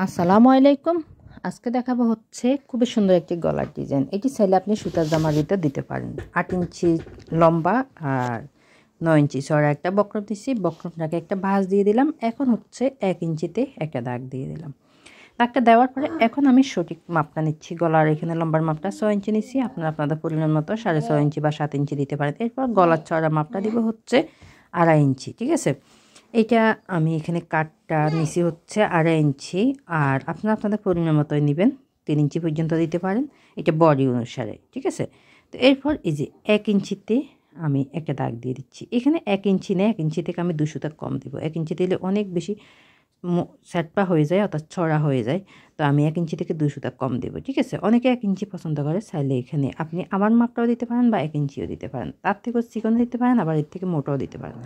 আসসালামু আলাইকুম। আজকে দেখাবো হচ্ছে খুবই সুন্দর একটি গলার ডিজাইন। এটি চাইলে আপনি সুতার জামার ভিতর দিতে পারেন। 8 ইঞ্চি লম্বা আর 9 ইঞ্চি চওড়া একটা বক্রম দিচ্ছি। বক্রমটাকে একটা ভাঁজ দিয়ে দিলাম। এখন হচ্ছে 1 ইঞ্চিতে একটা দাগ দিয়ে দিলাম। দাগটা দেওয়ার পরে এখন আমি সঠিক মাপটা নিচ্ছি। গলার এখানে লম্বার মাপটা 6 ইঞ্চি নিচ্ছি। আপনারা আপনাদের পরিমাণ মতো 6.5 ইঞ্চি বা 7 ইঞ্চি দিতে পারেন। এরপর গলার চওড়া মাপটা দিব হচ্ছে 2.5 ইঞ্চি। ঠিক আছে, এইটা আমি এখানে কাটটা নিচে হচ্ছে 2.5 ইঞ্চি, আর আপনারা আপনাদের পরিমাণ মতোই নেবেন। 3 ইঞ্চি পর্যন্ত দিতে পারেন, এটা বডি অনুসারে। ঠিক আছে, তো এরপর এই যে 1 ইঞ্চিতে আমি একটা দাগ দিয়ে দিচ্ছি। এখানে 1 ইঞ্চি নেই, 1 ইঞ্চি থেকে আমি 2 সুতা কম দিব। 1 ইঞ্চি দিলে অনেক বেশি স্যাটপা হয়ে যায়, অর্থাৎ ছড়া হয়ে যায়। তো আমি 1 ইঞ্চি থেকে 2 সুতা কম দেবো। ঠিক আছে, অনেকে 1 ইঞ্চি পছন্দ করে, চাইলে এখানে আপনি আমার মাপটাও দিতে পারেন বা 1 ইঞ্চিও দিতে পারেন। তার থেকেও চিকন দিতে পারেন, আবার এর থেকে মোটাও দিতে পারেন,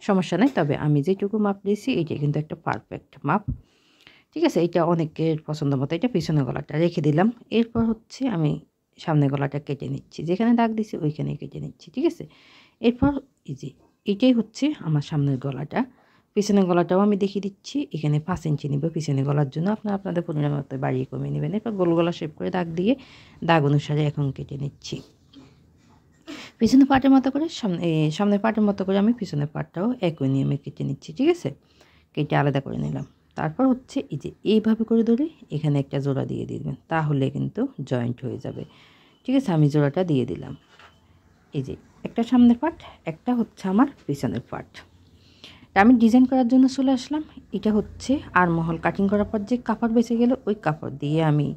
সমস্যা নেই। তবে আমি যেটুকু মাপ দিয়েছি এটা কিন্তু একটা পারফেক্ট মাপ। ঠিক আছে, এটা অনেকের পছন্দ মতো এটা পিছনের গলাটা রেখে দিলাম। এরপর হচ্ছে আমি সামনের গলাটা কেটে নিচ্ছি, যেখানে দাগ দিয়েছি ওইখানে কেটে নিচ্ছি। ঠিক আছে, এরপর এই যে এটাই হচ্ছে আমার সামনের গলাটা। পিছনের গলাটাও আমি দেখিয়ে দিচ্ছি। এখানে 5 ইঞ্চি নেব পিছনের গলার জন্য, আপনারা আপনাদের পরিমাণ মতো বাড়িয়ে কমিয়ে নেবেন। এরপর গোল গলা শেপ করে দাগ দিয়ে দাগ অনুসারে এখন কেটে নিচ্ছি। পিছনের পাটের মতো করে সামনের পাটের মতো করে আমি পিছনের পাটটাও একই নিয়মে কেটে নিচ্ছি। ঠিক আছে, কেটে আলাদা করে নিলাম। তারপর হচ্ছে এই যে এইভাবে করে ধরে এখানে একটা জোড়া দিয়ে দিবেন, তাহলে কিন্তু জয়েন্ট হয়ে যাবে। ঠিক আছে, আমি জোড়াটা দিয়ে দিলাম। এই যে একটা সামনের পাট, একটা হচ্ছে আমার পিছনের পাট। আমি ডিজাইন করার জন্য চলে আসলাম। এটা হচ্ছে আরমহল কাটিং করার পর যে কাপড় বেঁচে গেল ওই কাপড় দিয়ে আমি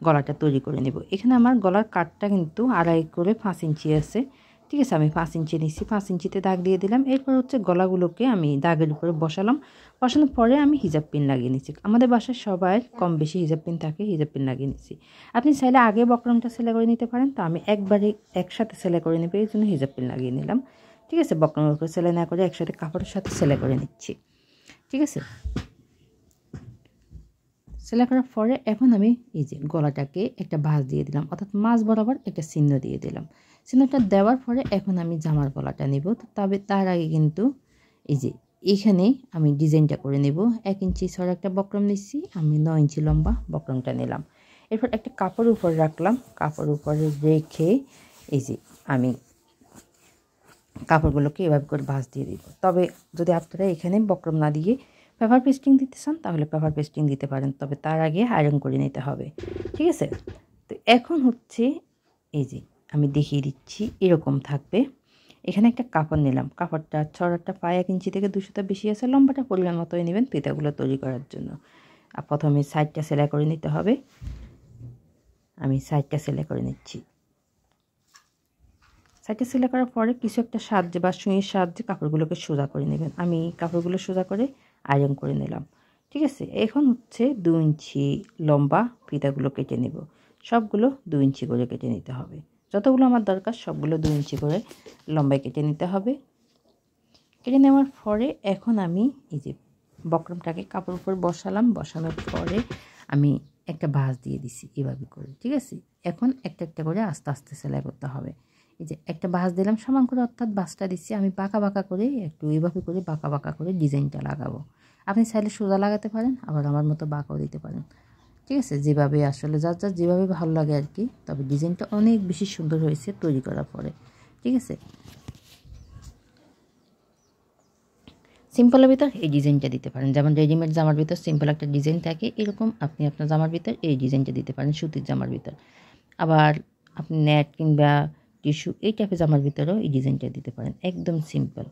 গলাটা তৈরি করে নেব। এখানে আমার গলার কাটটা কিন্তু 2.5 করে 5 ইঞ্চি আছে। ঠিক আছে, আমি 5 ইঞ্চি নিচ্ছি, 5 ইঞ্চিতে দাগ দিয়ে দিলাম। এরপর হচ্ছে গলাগুলোকে আমি দাগের উপরে বসালাম। বসানোর পরে আমি হিজাব পিন লাগিয়ে নিচ্ছি। আমাদের বাসায় সবাই কম বেশি হিজাব পিন থাকে, হিজাব পিন লাগিয়ে নিচ্ছি। আপনি চাইলে আগে বক্রমটা সেলাই করে নিতে পারেন, তো আমি একবারে একসাথে সেলাই করে নেব, এই জন্য হিজাব পিন লাগিয়ে নিলাম। ঠিক আছে, বক্রমের উপরে সেলাই না করে একসাথে কাপড়ের সাথে সেলাই করে নিচ্ছি। ঠিক আছে, সেলাই করার পরে এখন আমি এই যে গলাটাকে একটা ভাঁজ দিয়ে দিলাম, অর্থাৎ মাঝ বরাবর একটা চিহ্ন দিয়ে দিলাম। চিহ্নটা দেওয়ার পরে এখন আমি জামার গলাটা নেব। তবে তার আগে কিন্তু এই যে এখানে আমি ডিজাইনটা করে নেব। 1 ইঞ্চি ছড়া একটা বক্রম নিচ্ছি, আমি 9 ইঞ্চি লম্বা বক্রমটা নিলাম। এরপর একটা কাপড় উপরে রাখলাম, কাপড় উপরে রেখে এই যে আমি কাপড়গুলোকে এভাবে করে ভাঁজ দিয়ে দিব। তবে যদি আপনারা এখানে বক্রম না দিয়ে পেপার পেস্টিং দিতে চান তাহলে পেপার পেস্টিং দিতে পারেন, তবে তার আগে আয়রন করে নিতে হবে। ঠিক আছে, তো এখন হচ্ছে এই যে আমি দেখিয়ে দিচ্ছি, এরকম থাকবে। এখানে একটা কাপড় নিলাম, কাপড়টা ছড়াটা প্রায় 1 ইঞ্চি থেকে 2 সুতা বেশি আছে, লম্বাটা পরিমাণ মতোই নেবেন ফিতাগুলো তৈরি করার জন্য। আর প্রথমে সাইডটা সেলাই করে নিতে হবে। আমি সাইডটা সেলাই করে নিচ্ছি। সাইডে সেলাই করার পরে কিছু একটা সাহায্যে বা সুইয়ের সাহায্যে কাপড়গুলোকে সোজা করে নেবেন। আমি কাপড়গুলো সোজা করে আয়রন করে নিলাম। ঠিক আছে, এখন হচ্ছে 2 ইঞ্চি লম্বা ফিতাগুলো কেটে নেব। সবগুলো 2 ইঞ্চি করে কেটে নিতে হবে। যতগুলো আমার দরকার সবগুলো 2 ইঞ্চি করে লম্বায় কেটে নিতে হবে। কেটে নেওয়ার পরে এখন আমি এই যে বক্রমটাকে কাপড় উপর বসালাম, বসানোর পরে আমি একটা ভাঁজ দিয়ে দিছি এভাবে করে। ঠিক আছে, এখন একটা একটা করে আস্তে আস্তে সেলাই করতে হবে। এই যে একটা ভাঁজ দিলাম সমান করে, অর্থাৎ ভাঁজটা দিচ্ছি আমি বাঁকা বাঁকা করে, একটু এইভাবে করে বাঁকা বাঁকা করে ডিজাইনটা লাগাবো। আপনি চাইলে সোজা লাগাতে পারেন, আবার আমার মতো বাঁকাও দিতে পারেন। ঠিক আছে, যেভাবে আসলে যার যার যেভাবে ভালো লাগে আর কি। তবে ডিজাইনটা অনেক বেশি সুন্দর হয়েছে তৈরি করার পরে। ঠিক আছে, সিম্পলের ভিতর এই ডিজাইনটা দিতে পারেন, যেমন রেডিমেড জামার ভিতর সিম্পল একটা ডিজাইন থাকে, এরকম আপনি আপনার জামার ভিতর এই ডিজাইনটা দিতে পারেন সুতির জামার ভিতর। আবার আপনি নেট কিংবা টিস্যু এই টাইপের জামার ভিতরেও এই ডিজাইনটা দিতে পারেন, একদম সিম্পল,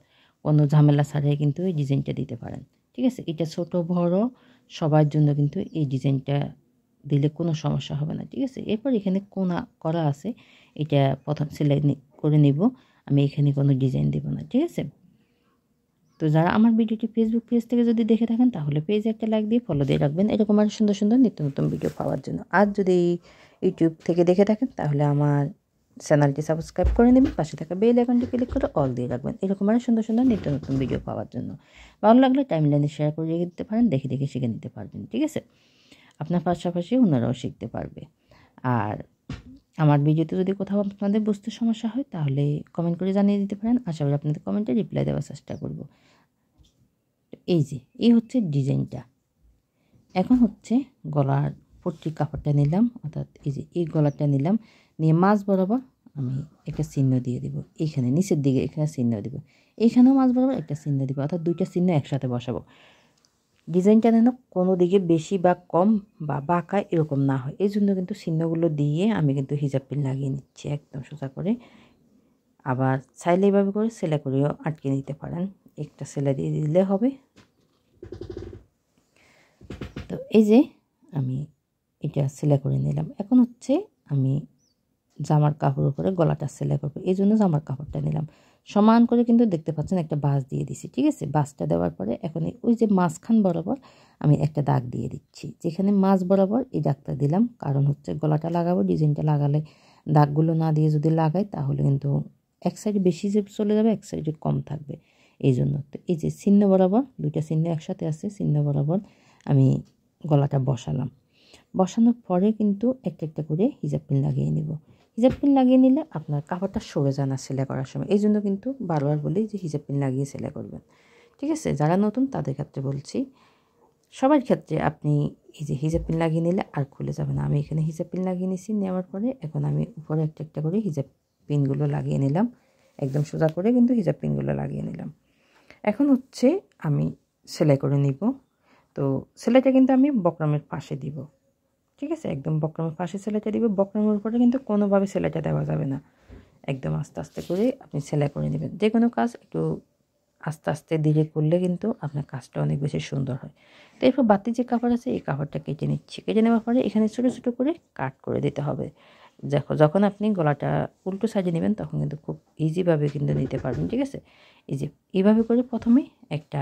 কোনো ঝামেলা ছাড়াই কিন্তু এই ডিজাইনটা দিতে পারেন। ঠিক আছে, এটা ছোট বড় সবার জন্য কিন্তু এই ডিজাইনটা দিলে কোনো সমস্যা হবে না। ঠিক আছে, এরপর এখানে কোনা করা আছে, এটা প্রথম সেলাই করে নিব। আমি এখানে কোনো ডিজাইন দেব না। ঠিক আছে, তো যারা আমার ভিডিওটি ফেসবুক পেজ থেকে যদি দেখে থাকেন তাহলে পেজে একটা লাইক দিয়ে ফলো দিয়ে রাখবেন, এরকম আর সুন্দর সুন্দর নিত্য নতুন ভিডিও পাওয়ার জন্য। আর যদি ইউটিউব থেকে দেখে থাকেন তাহলে আমার চ্যানেলটি সাবস্ক্রাইব করে নেবেন, পাশে থাকা বেল আইকনটি ক্লিক করে অল দিয়ে রাখবেন, এরকম আর সুন্দর সুন্দর নিত্য নতুন ভিডিও পাওয়ার জন্য। ভালো লাগলে টাইমলাইনে শেয়ার করে রেখে দিতে পারেন, দেখে দেখে শিখে নিতে পারবেন। ঠিক আছে, আপনার পাশাপাশি অন্যরাও শিখতে পারবে। আর আমার ভিডিওতে যদি কোথাও আপনাদের বুঝতে সমস্যা হয় তাহলে কমেন্ট করে জানিয়ে দিতে পারেন, আশা করি আপনাদের কমেন্টে রিপ্লাই দেওয়ার চেষ্টা করব। এই যে এই হচ্ছে ডিজাইনটা। এখন হচ্ছে গলার পট্টির কাপড়টা নিলাম, অর্থাৎ এই যে এই গলাটা নিলাম, নিয়ে মাঝ বরাবর আমি একটা চিহ্ন দিয়ে দিব। এইখানে নিচের দিকে এখানে চিহ্ন দিব, এইখানেও মাঝ বরাবর একটা চিহ্ন দিব, অর্থাৎ দুইটা চিহ্ন একসাথে বসাবো। ডিজাইনটা যেন কোনো দিকে বেশি বা কম বা বাঁকা এরকম না হয়, এই জন্য কিন্তু চিহ্নগুলো দিয়ে আমি কিন্তু হিজাব পিন লাগিয়ে নিচ্ছি একদম সোজা করে। আবার চাইলে এইভাবে করে সেলাই করেও আটকে নিতে পারেন, একটা সেলাই দিয়ে দিলে হবে। তো এই যে আমি এটা সেলাই করে নিলাম। এখন হচ্ছে আমি জামার কাপড়ের উপরে গলাটা সেলাই করবো, এই জন্য জামার কাপড়টা নিলাম। সমান করে কিন্তু দেখতে পাচ্ছেন একটা বাঁশ দিয়ে দিছি, ঠিক আছে। বাঁশটা দেওয়ার পরে এখন ওই যে মাঝখান বরাবর আমি একটা দাগ দিয়ে দিচ্ছি, যেখানে মাঝ বরাবর এই দাগটা দিলাম, কারণ হচ্ছে গলাটা লাগাবো, ডিজাইনটা লাগালে দাগগুলো না দিয়ে যদি লাগাই তাহলে কিন্তু এক সাইডে বেশি যে চলে যাবে, এক সাইডে কম থাকবে, এই জন্য। তো এই যে চিহ্ন বরাবর দুইটা চিহ্ন একসাথে আছে, চিহ্ন বরাবর আমি গলাটা বসালাম। বসানোর পরে কিন্তু একটা একটা করে হিজাব পিন লাগিয়ে নিব। হিজাব পিন লাগিয়ে নিলে আপনার কাপড়টা সরে যায় না সেলাই করার সময়, এই জন্য কিন্তু বারবার বলি যে হিজাব পিন লাগিয়ে সেলাই করবেন, ঠিক আছে। যারা নতুন তাদের ক্ষেত্রে বলছি, সবার ক্ষেত্রে আপনি এই যে হিজাব পিন লাগিয়ে নিলে আর খুলে যাবে না। আমি এখানে হিজাব পিন লাগিয়ে নিয়েছি, নেওয়ার পরে এখন আমি উপরে একটা একটা করে হিজাব পিনগুলো লাগিয়ে নিলাম, একদম সোজা করে কিন্তু হিজাব পিনগুলো লাগিয়ে নিলাম। এখন হচ্ছে আমি সেলাই করে নিব। তো সেলাইটা কিন্তু আমি বক্রমের পাশে দিব, ঠিক আছে, একদম বক্রমের পাশে সেলাইটা দিব। বক্রমের উপরে কিন্তু কোনোভাবে সেলাইটা দেওয়া যাবে না, একদম আস্তে আস্তে করে আপনি সেলাই করে নেবেন। যে কোনো কাজ একটু আস্তে আস্তে ধীরে করলে কিন্তু আপনার কাজটা অনেক বেশি সুন্দর হয়। তো এরপর বাড়তি যে কাপড় আছে এই কাপড়টা কেটে নিচ্ছি, কেটে নেওয়ার পরে এখানে ছোটো ছোটো করে কাট করে দিতে হবে। দেখো যখন আপনি গলাটা উল্টো সাইডে নেবেন তখন কিন্তু খুব ইজিভাবে কিন্তু নিতে পারবেন, ঠিক আছে। এই যে এইভাবে করে প্রথমে একটা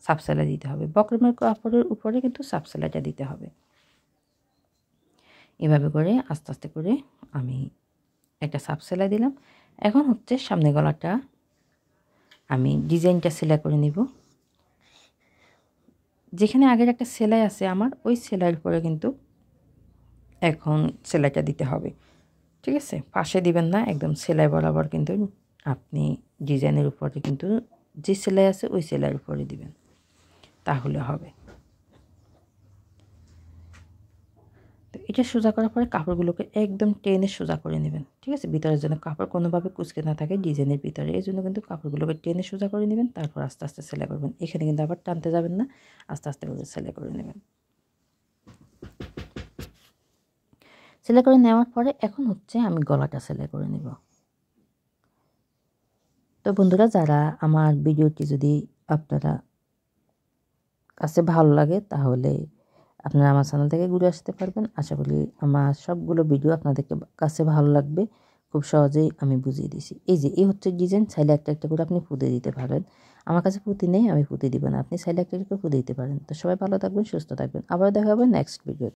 সাপ সেলাই দিতে হবে, বক্রমের কাপড়ের উপরে কিন্তু সাপ সেলাইটা দিতে হবে। এভাবে করে আস্তে আস্তে করে আমি একটা সাপ সেলাই দিলাম। এখন হচ্ছে সামনে গলাটা আমি ডিজাইনটা সেলাই করে নিব। যেখানে আগের একটা সেলাই আছে আমার, ওই সেলাইয়ের উপরে কিন্তু এখন সেলাইটা দিতে হবে, ঠিক আছে। পাশে দিবেন না, একদম সেলাই বরাবর কিন্তু আপনি ডিজাইনের উপরে কিন্তু যে সেলাই আছে ওই সেলাইয়ের উপরে দিবেন, তাহলে হবে। তো এটা সোজা করার পরে কাপড়গুলোকে একদম টেনে সোজা করে নেবেন, ঠিক আছে। ভিতরের জন্য কাপড় কোনোভাবে কুঁচকে না থাকে ডিজাইনের ভিতরে, এই জন্য কিন্তু কাপড়গুলোকে টেনে সোজা করে নেবেন, তারপর আস্তে আস্তে সেলাই করবেন। এখানে কিন্তু আবার টানতে যাবেন না, আস্তে আস্তে করে সেলাই করে নেবেন। সেলাই করে নেওয়ার পরে এখন হচ্ছে আমি গলাটা সেলাই করে নেব। তো বন্ধুরা, যারা আমার ভিডিওটি যদি আপনারা কাছে ভালো লাগে তাহলে আপনারা আমার চ্যানেল থেকে ঘুরে আসতে পারবেন। আশা করি আমার সবগুলো ভিডিও আপনাদের কাছে ভালো লাগবে, খুব সহজেই আমি বুঝিয়ে দিছি। এই যে এই হচ্ছে ডিজাইন, চাইলে একটা একটা করে আপনি পুঁতে দিতে পারেন। আমার কাছে পুঁতি নেই, আমি পুঁতে দিব না, আপনি চাইলে একটা একটা করে পুঁতে দিতে পারেন। তো সবাই ভালো থাকবেন, সুস্থ থাকবেন, আবার দেখা হবে নেক্সট ভিডিও।